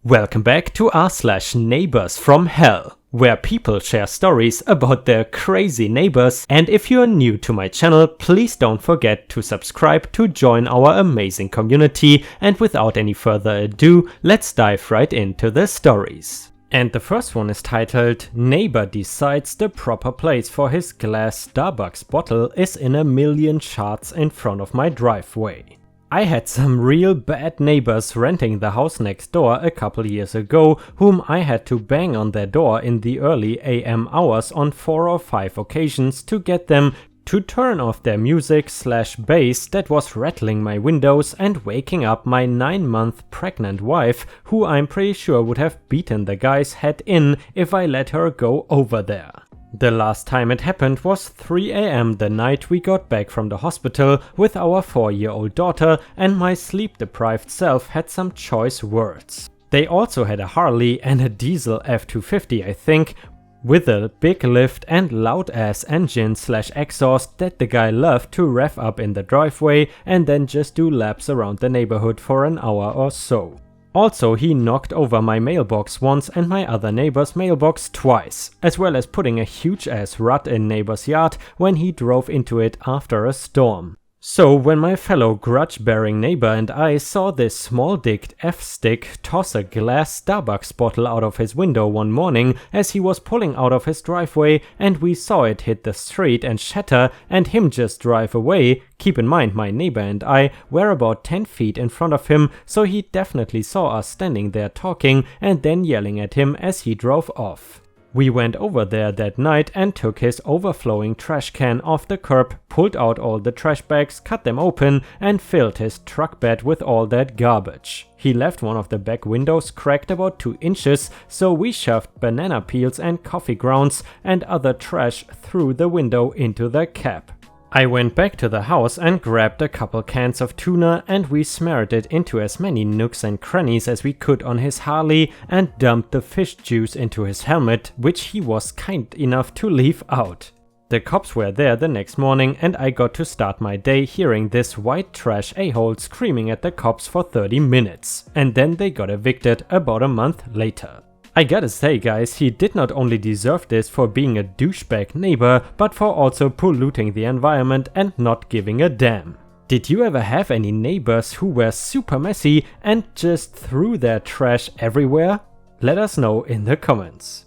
Welcome back to r/NeighborsFromH, where people share stories about their crazy neighbors, and if you are new to my channel, please don't forget to subscribe to join our amazing community, and without any further ado, let's dive right into the stories. And the first one is titled, Neighbor decides the proper place for his glass Starbucks bottle is in a million shards in front of my driveway. I had some real bad neighbors renting the house next door a couple years ago, whom I had to bang on their door in the early AM hours on 4 or 5 occasions to get them to turn off their music/bass that was rattling my windows and waking up my 9-month pregnant wife, who I'm pretty sure would have beaten the guy's head in if I let her go over there. The last time it happened was 3 AM the night we got back from the hospital with our 4-year-old daughter, and my sleep-deprived self had some choice words. They also had a Harley and a diesel F250, I think, with a big lift and loud-ass engine/exhaust that the guy loved to rev up in the driveway and then just do laps around the neighborhood for an hour or so. Also, he knocked over my mailbox once and my other neighbor's mailbox twice, as well as putting a huge-ass rut in neighbor's yard when he drove into it after a storm. So when my fellow grudge-bearing neighbor and I saw this small-dicked F-stick toss a glass Starbucks bottle out of his window one morning as he was pulling out of his driveway, and we saw it hit the street and shatter and him just drive away, keep in mind my neighbor and I were about 10 feet in front of him, so he definitely saw us standing there talking and then yelling at him as he drove off. We went over there that night and took his overflowing trash can off the curb, pulled out all the trash bags, cut them open, and filled his truck bed with all that garbage. He left one of the back windows cracked about 2 inches, so we shoved banana peels and coffee grounds and other trash through the window into the cab. I went back to the house and grabbed a couple cans of tuna, and we smeared it into as many nooks and crannies as we could on his Harley and dumped the fish juice into his helmet, which he was kind enough to leave out. The cops were there the next morning, and I got to start my day hearing this white trash a-hole screaming at the cops for 30 minutes, and then they got evicted about a month later. I gotta say guys, he did not only deserve this for being a douchebag neighbor, but for also polluting the environment and not giving a damn. Did you ever have any neighbors who were super messy and just threw their trash everywhere? Let us know in the comments.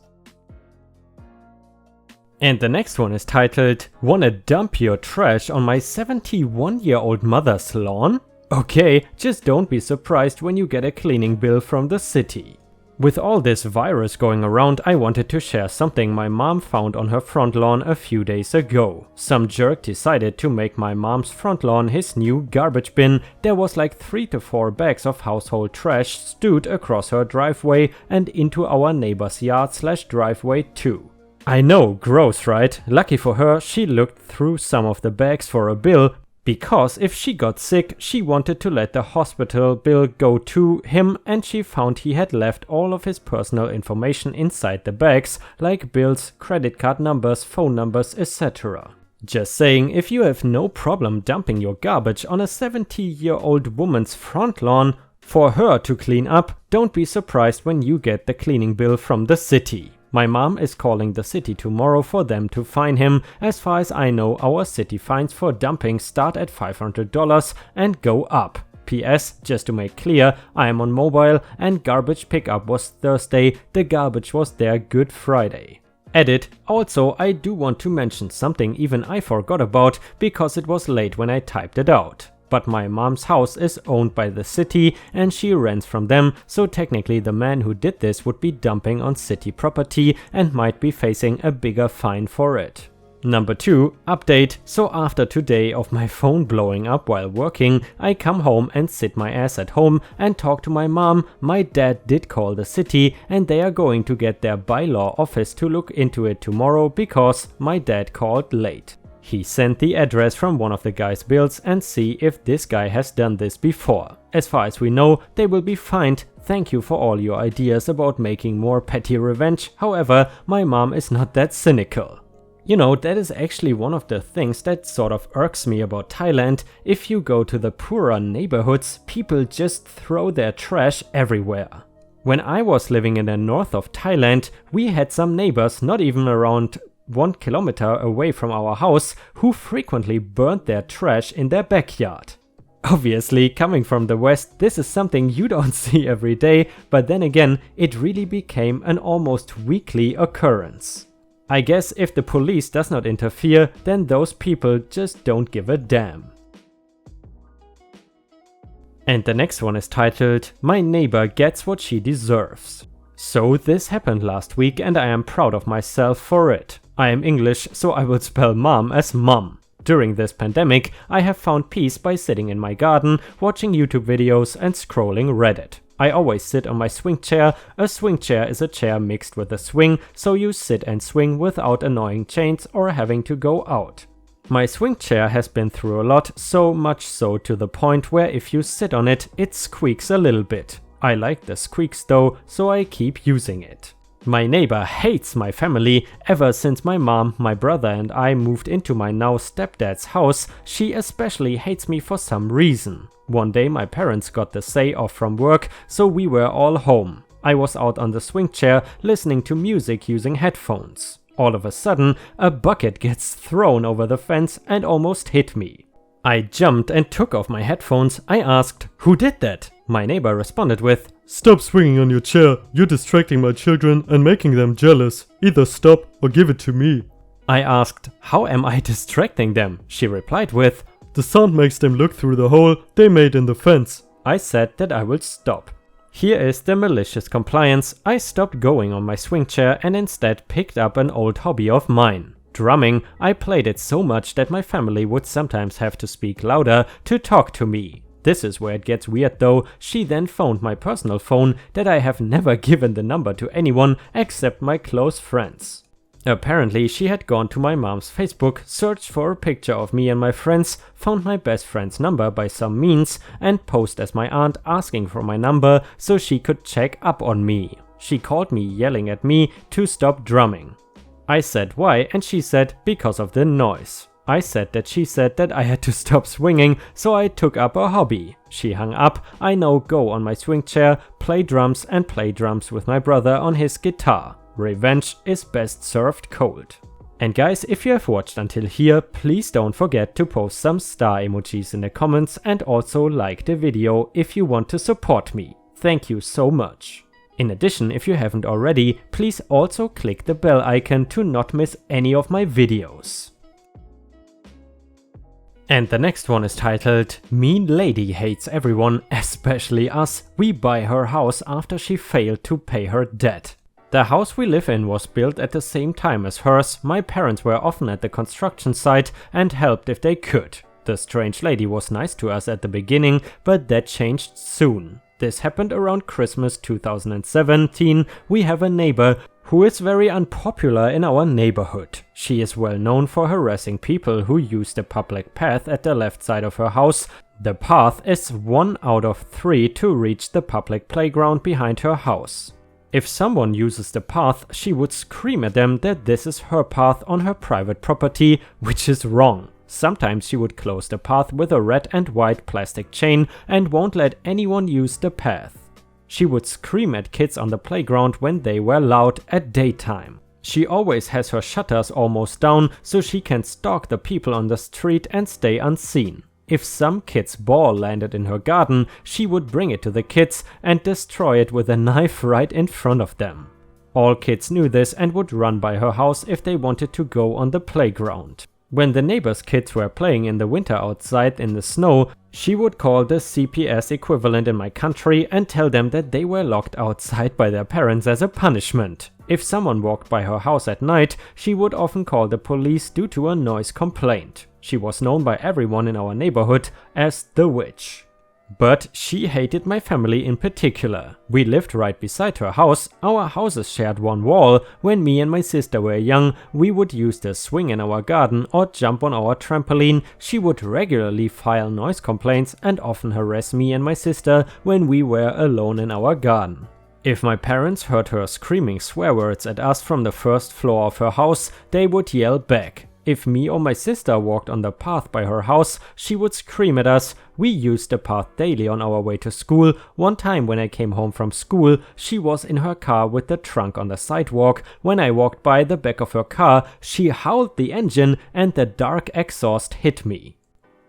And the next one is titled, Wanna dump your trash on my 71-year-old mother's lawn? Okay, just don't be surprised when you get a cleaning bill from the city. With all this virus going around, I wanted to share something my mom found on her front lawn a few days ago. Some jerk decided to make my mom's front lawn his new garbage bin. There was like 3 to 4 bags of household trash stewed across her driveway and into our neighbor's yard/driveway too. I know, gross, right? Lucky for her, she looked through some of the bags for a bill, because if she got sick, she wanted to let the hospital bill go to him, and she found he had left all of his personal information inside the bags, like bills, credit card numbers, phone numbers, etc. Just saying, if you have no problem dumping your garbage on a 70-year-old woman's front lawn for her to clean up, don't be surprised when you get the cleaning bill from the city. My mom is calling the city tomorrow for them to fine him. As far as I know, our city fines for dumping start at $500 and go up. PS, just to make clear, I am on mobile and garbage pickup was Thursday, the garbage was there Good Friday. Edit. Also, I do want to mention something even I forgot about because it was late when I typed it out. But my mom's house is owned by the city and she rents from them, so technically the man who did this would be dumping on city property and might be facing a bigger fine for it. Number 2, update. So after today of my phone blowing up while working, I come home and sit my ass at home and talk to my mom. My dad did call the city and they are going to get their bylaw office to look into it tomorrow because my dad called late. He sent the address from one of the guy's bills and see if this guy has done this before. As far as we know, they will be fined. Thank you for all your ideas about making more petty revenge. However, my mom is not that cynical. You know, that is actually one of the things that sort of irks me about Thailand. If you go to the poorer neighborhoods, people just throw their trash everywhere. When I was living in the north of Thailand, we had some neighbors not even around 1 kilometer away from our house who frequently burned their trash in their backyard. Obviously, coming from the West, this is something you don't see every day, but then again, it really became an almost weekly occurrence. I guess if the police does not interfere, then those people just don't give a damn. And the next one is titled, My Neighbor Gets What She Deserves. So this happened last week and I am proud of myself for it. I am English, so I will spell mom as mum. During this pandemic, I have found peace by sitting in my garden, watching YouTube videos and scrolling Reddit. I always sit on my swing chair. A swing chair is a chair mixed with a swing, so you sit and swing without annoying chains or having to go out. My swing chair has been through a lot, so much so to the point where if you sit on it, it squeaks a little bit. I like the squeaks though, so I keep using it. My neighbor hates my family. Ever since my mom, my brother and I moved into my now stepdad's house, she especially hates me for some reason. One day my parents got the day off from work, so we were all home. I was out on the swing chair listening to music using headphones. All of a sudden, a bucket gets thrown over the fence and almost hit me. I jumped and took off my headphones. I asked, "Who did that?" My neighbor responded with, "Stop swinging on your chair, you're distracting my children and making them jealous. Either stop or give it to me." I asked, "How am I distracting them?" She replied with, "The sound makes them look through the hole they made in the fence." I said that I will stop. Here is the malicious compliance. I stopped going on my swing chair and instead picked up an old hobby of mine. Drumming. I played it so much that my family would sometimes have to speak louder to talk to me. This is where it gets weird though. She then phoned my personal phone that I have never given the number to anyone except my close friends. Apparently she had gone to my mom's Facebook, searched for a picture of me and my friends, found my best friend's number by some means and posed as my aunt asking for my number so she could check up on me. She called me yelling at me to stop drumming. I said why and she said because of the noise. I said that she said that I had to stop swinging, so I took up a hobby. She hung up. I now go on my swing chair, play drums and play drums with my brother on his guitar. Revenge is best served cold. And guys, if you have watched until here, please don't forget to post some star emojis in the comments and also like the video if you want to support me. Thank you so much. In addition, if you haven't already, please also click the bell icon to not miss any of my videos. And the next one is titled, Mean Lady Hates Everyone, Especially Us. We buy her house after she failed to pay her debt. The house we live in was built at the same time as hers. My parents were often at the construction site and helped if they could. The strange lady was nice to us at the beginning, but that changed soon. This happened around Christmas 2017. We have a neighbor who is very unpopular in our neighborhood. She is well known for harassing people who use the public path at the left side of her house. The path is 1 out of 3 to reach the public playground behind her house. If someone uses the path, she would scream at them that this is her path on her private property, which is wrong. Sometimes she would close the path with a red and white plastic chain and won't let anyone use the path. She would scream at kids on the playground when they were loud at daytime. She always has her shutters almost down so she can stalk the people on the street and stay unseen. If some kid's ball landed in her garden, she would bring it to the kids and destroy it with a knife right in front of them. All kids knew this and would run by her house if they wanted to go on the playground. When the neighbor's kids were playing in the winter outside in the snow, she would call the CPS equivalent in my country and tell them that they were locked outside by their parents as a punishment. If someone walked by her house at night, she would often call the police due to a noise complaint. She was known by everyone in our neighborhood as the witch. But she hated my family in particular. We lived right beside her house. Our houses shared one wall. When me and my sister were young, we would use the swing in our garden or jump on our trampoline. She would regularly file noise complaints and often harass me and my sister when we were alone in our garden. If my parents heard her screaming swear words at us from the first floor of her house, they would yell back. If me or my sister walked on the path by her house, she would scream at us. We used the path daily on our way to school. One time when I came home from school, she was in her car with the trunk on the sidewalk. When I walked by the back of her car, she howled the engine and the dark exhaust hit me.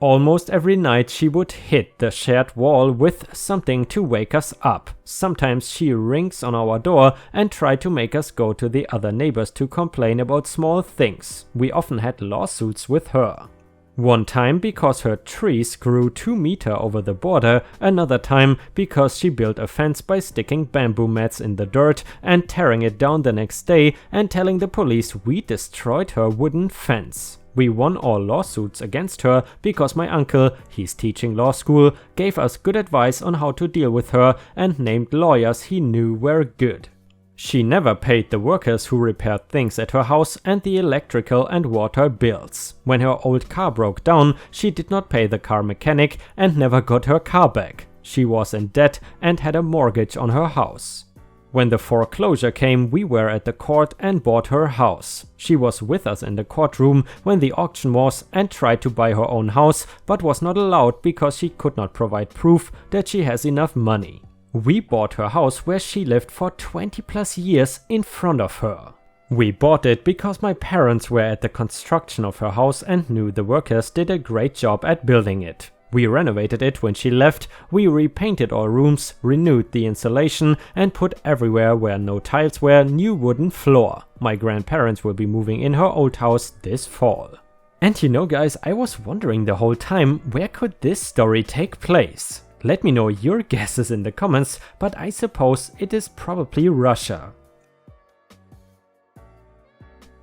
Almost every night she would hit the shared wall with something to wake us up. Sometimes she rings on our door and tried to make us go to the other neighbors to complain about small things. We often had lawsuits with her. One time because her trees grew 2 meters over the border, another time because she built a fence by sticking bamboo mats in the dirt and tearing it down the next day and telling the police we destroyed her wooden fence. We won all lawsuits against her because my uncle, he's teaching law school, gave us good advice on how to deal with her and named lawyers he knew were good. She never paid the workers who repaired things at her house and the electrical and water bills. When her old car broke down, she did not pay the car mechanic and never got her car back. She was in debt and had a mortgage on her house. When the foreclosure came, we were at the court and bought her house. She was with us in the courtroom when the auction was and tried to buy her own house, but was not allowed because she could not provide proof that she has enough money. We bought her house where she lived for 20 plus years in front of her. We bought it because my parents were at the construction of her house and knew the workers did a great job at building it. We renovated it when she left, we repainted all rooms, renewed the insulation and put everywhere where no tiles were new wooden floor. My grandparents will be moving in her old house this fall. And you know guys, I was wondering the whole time, where could this story take place? Let me know your guesses in the comments, but I suppose it is probably Russia.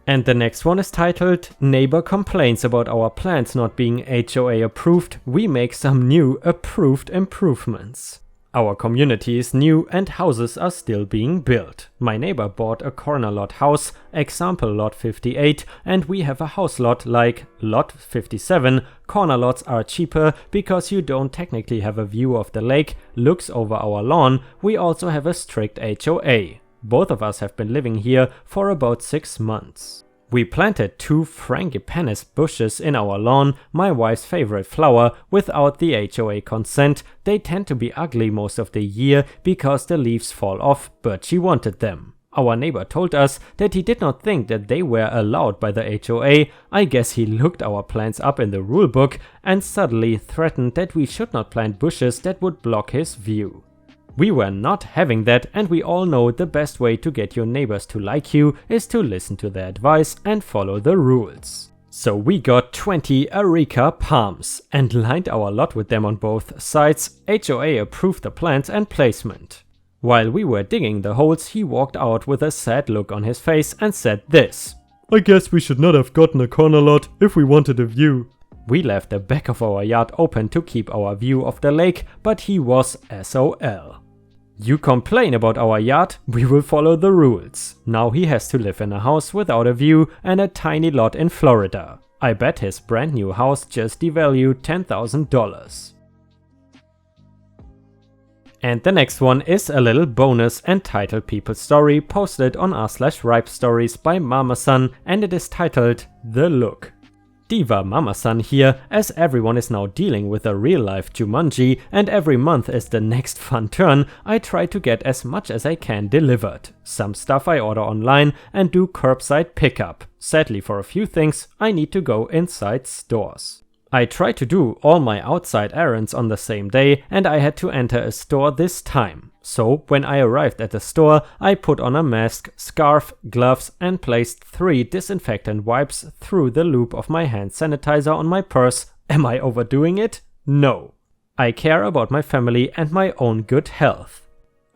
And the next one is titled, Neighbor complains about our plants not being HOA approved, we make some new approved improvements. Our community is new and houses are still being built. My neighbor bought a corner lot house, example lot 58, and we have a house lot like lot 57. Corner lots are cheaper because you don't technically have a view of the lake, looks over our lawn. We also have a strict HOA. Both of us have been living here for about 6 months. We planted 2 frangipanis bushes in our lawn, my wife's favorite flower, without the HOA consent. They tend to be ugly most of the year because the leaves fall off, but she wanted them. Our neighbor told us that he did not think that they were allowed by the HOA. I guess he looked our plants up in the rulebook and suddenly threatened that we should not plant bushes that would block his view. We were not having that, and we all know the best way to get your neighbors to like you is to listen to their advice and follow the rules. So we got 20 areca palms and lined our lot with them on both sides. HOA approved the plants and placement. While we were digging the holes, he walked out with a sad look on his face and said this: I guess we should not have gotten a corner lot if we wanted a view. We left the back of our yard open to keep our view of the lake, but he was SOL. You complain about our yard, we will follow the rules. Now he has to live in a house without a view and a tiny lot in Florida. I bet his brand new house just devalued $10,000. And the next one is a little bonus entitled People's Story, posted on r/ripe stories by Mama-san, and it is titled The Look. Diva Mama-san here, as everyone is now dealing with a real-life Jumanji and every month is the next fun turn, I try to get as much as I can delivered. Some stuff I order online and do curbside pickup. Sadly for a few things, I need to go inside stores. I try to do all my outside errands on the same day and I had to enter a store this time. So when I arrived at the store, I put on a mask, scarf, gloves and placed 3 disinfectant wipes through the loop of my hand sanitizer on my purse. Am I overdoing it? No. I care about my family and my own good health.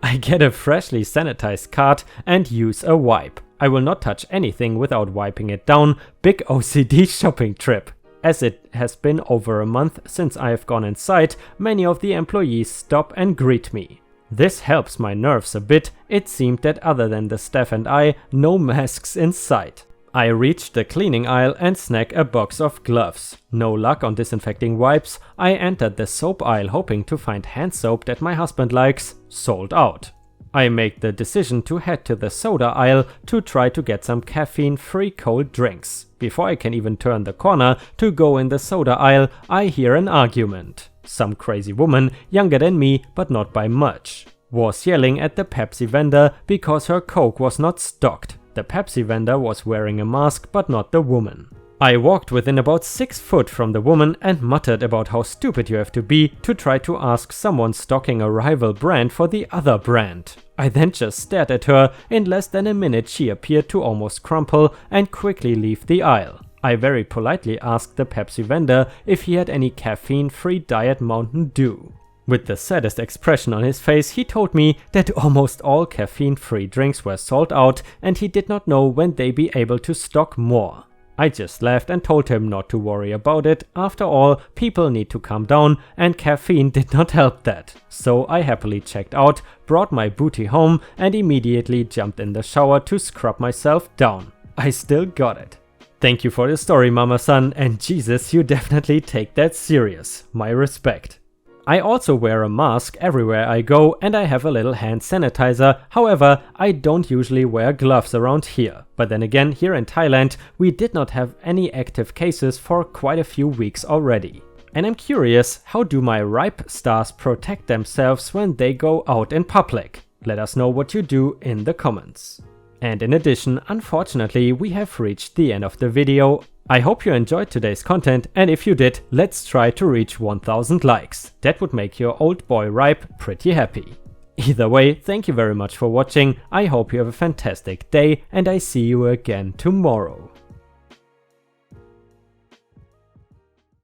I get a freshly sanitized card and use a wipe. I will not touch anything without wiping it down. Big OCD shopping trip. As it has been over a month since I have gone inside, many of the employees stop and greet me. This helps my nerves a bit. It seemed that other than the staff and I, no masks in sight. I reach the cleaning aisle and snag a box of gloves. No luck on disinfecting wipes. I entered the soap aisle hoping to find hand soap that my husband likes. Sold out. I make the decision to head to the soda aisle to try to get some caffeine-free cold drinks. Before I can even turn the corner to go in the soda aisle, I hear an argument. Some crazy woman, younger than me but not by much, was yelling at the Pepsi vendor because her Coke was not stocked. The Pepsi vendor was wearing a mask but not the woman. I walked within about 6 foot from the woman and muttered about how stupid you have to be to try to ask someone stocking a rival brand for the other brand. I then just stared at her. In less than a minute she appeared to almost crumple and quickly leave the aisle. I very politely asked the Pepsi vendor if he had any caffeine-free Diet Mountain Dew. With the saddest expression on his face, he told me that almost all caffeine-free drinks were sold out and he did not know when they'd be able to stock more. I just laughed and told him not to worry about it. After all, people need to calm down and caffeine did not help that. So I happily checked out, brought my booty home and immediately jumped in the shower to scrub myself down. I still got it. Thank you for the story, Mama-san, and Jesus, you definitely take that serious. My respect. I also wear a mask everywhere I go and I have a little hand sanitizer. However, I don't usually wear gloves around here. But then again, here in Thailand, we did not have any active cases for quite a few weeks already. And I'm curious, how do my ripe stars protect themselves when they go out in public? Let us know what you do in the comments. And in addition, unfortunately, we have reached the end of the video. I hope you enjoyed today's content, and if you did, let's try to reach 1000 likes. That would make your old boy Ripe pretty happy. Either way, thank you very much for watching. I hope you have a fantastic day, and I see you again tomorrow.